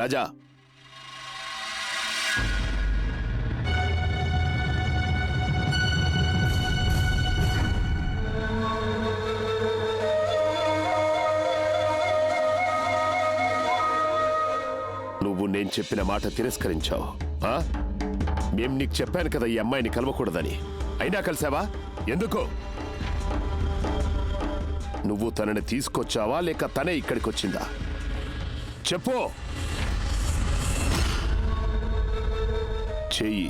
రాజా, నువ్వు నేను చెప్పిన మాట తిరస్కరించావు. మేం నీకు చెప్పాను కదా ఈ అమ్మాయిని కలవకూడదని, అయినా కలిసావా? ఎందుకు? నువ్వు తనని తీసుకొచ్చావా లేక తనే ఇక్కడికి వచ్చిందా? చెప్పు. చెయ్యి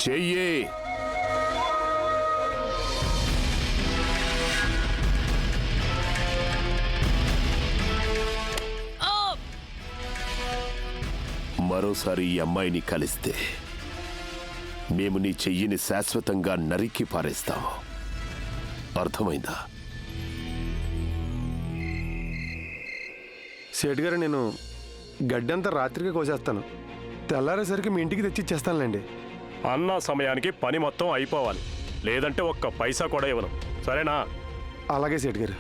చెయ్యి. మరోసారి ఈ అమ్మాయిని కలిస్తే మేము నీ చెయ్యిని శాశ్వతంగా నరికి పారేస్తాం. అర్థమైందా? సేట్ గారు, నేను గడ్డంతా రాత్రికే కోసేస్తాను. తెల్లారేసరికి మీ ఇంటికి తెచ్చి ఇచ్చేస్తానులేండి. అన్న సమయానికి పని మొత్తం అయిపోవాలి, లేదంటే ఒక్క పైసా కూడా ఇవ్వను. సరేనా? అలాగే సేట్ గారు.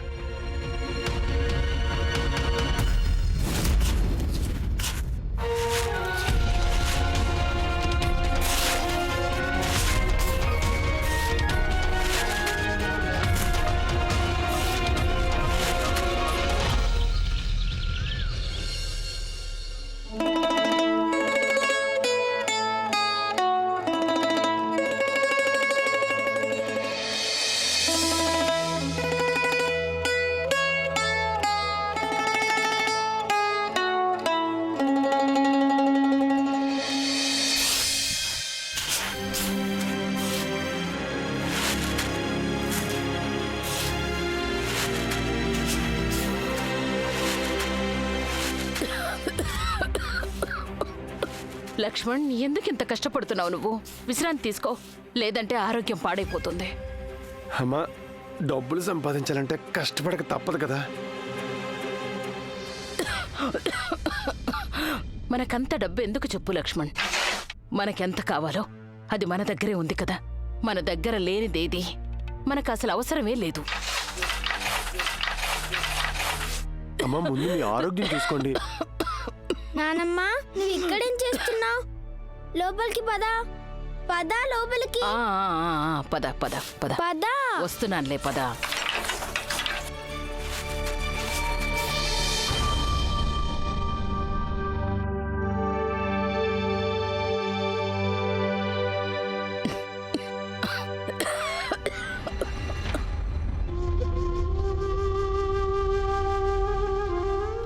లక్ష్మణ్, ఎందుకు ఇంత కష్టపడుతున్నావు? నువ్వు విశ్రాంతి తీసుకో, లేదంటే ఆరోగ్యం పాడైపోతుంది. అమ్మా, డబ్బులు సంపాదించాలంటే కష్టపడక తప్పదు కదా. మనకంత డబ్బు ఎందుకు చెప్పు లక్ష్మణ్? మనకెంత కావాలో అది మన దగ్గరే ఉంది కదా. మన దగ్గర లేనిదేది మనకు అసలు అవసరమే లేదు. అమ్మా, ముందు మీ ఆరోగ్యం చూసుకోండి. నానమ్మా, నువ్వు ఇక్కడేం చేస్తున్నావు? లోపలికి పదా. పదా లోపలికి. పద పద పద. పదా. వస్తున్నానులే, పద.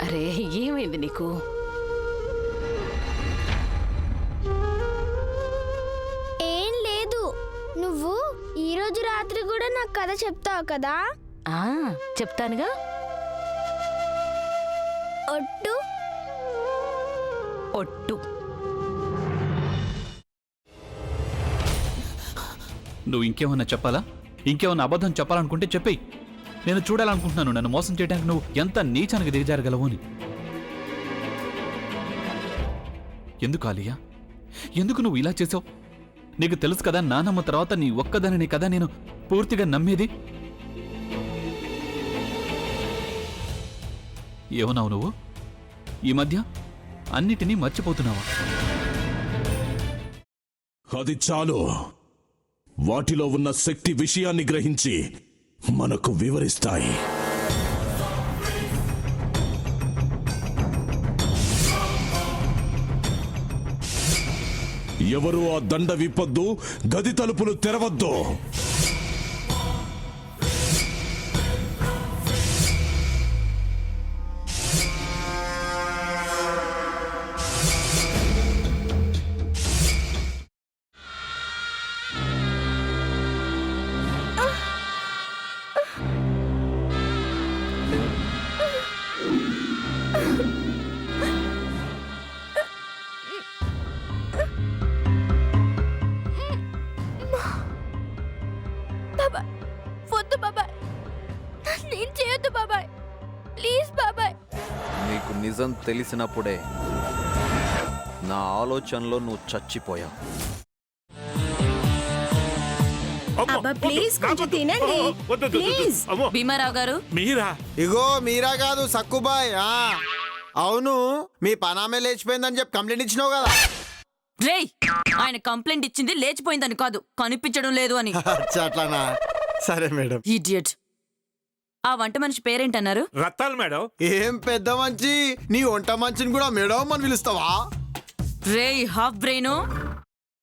అరే, ఏమైంది నీకు? నువ్వు ఈ రోజు రాత్రి కూడా నాకు కథ చెప్తావు కదా? చెప్తానుగా. ఒట్టు. ఒట్టు. నువ్వు ఇంకేమన్నా చెప్పాలా? ఇంకేమన్నా అబద్ధం చెప్పాలనుకుంటే చెప్పేయి. నేను చూడాలనుకుంటున్నాను నన్ను మోసం చేయడానికి నువ్వు ఎంత నీచానికి దిగజారగలవు అని. ఎందుకు ఆలియా, ఎందుకు నువ్వు ఇలా చేసావు? నీకు తెలుసు కదా, నానమ్మ తర్వాత నీ ఒక్కదానిని కదా నేను పూర్తిగా నమ్మేది. ఏమన్నావు నువ్వు? ఈ మధ్య అన్నిటినీ మర్చిపోతున్నావా? అది చాలు. వాటిలో ఉన్న శక్తి విషయాన్ని గ్రహించి మనకు వివరిస్తాయి. ఎవరు ఆ దండ విప్పొద్దు, గది తలుపులు తెరవద్దు. నీకు నిజం తెలిసినప్పుడే నా ఆలోచనలో నువ్వు చచ్చిపోయావు. భీమారావు గారు, మీరా? ఇగో మీరా కాదు, సక్కుబాయ్. అవును మీ పనామే లేచిపోయిందని చెప్పి కంప్లైంట్ ఇచ్చినావు కదా. రేయ్, ఆయన కంప్లైంట్ ఇచ్చింది లేచిపోయిందని కాదు, కనిపించడం లేదు అని. అచ్చా, అట్లానా? సరే మేడం. ఇడియట్. ఆ వంట మనిషి పేరేంటన్నారు? రత్తాలు మేడం. ఏం పెద్ద మంచి, నీ వంట మంచిని కూడా మేడం అని పిలుస్తావా? రేయ్ హాఫ్ బ్రెయిన్,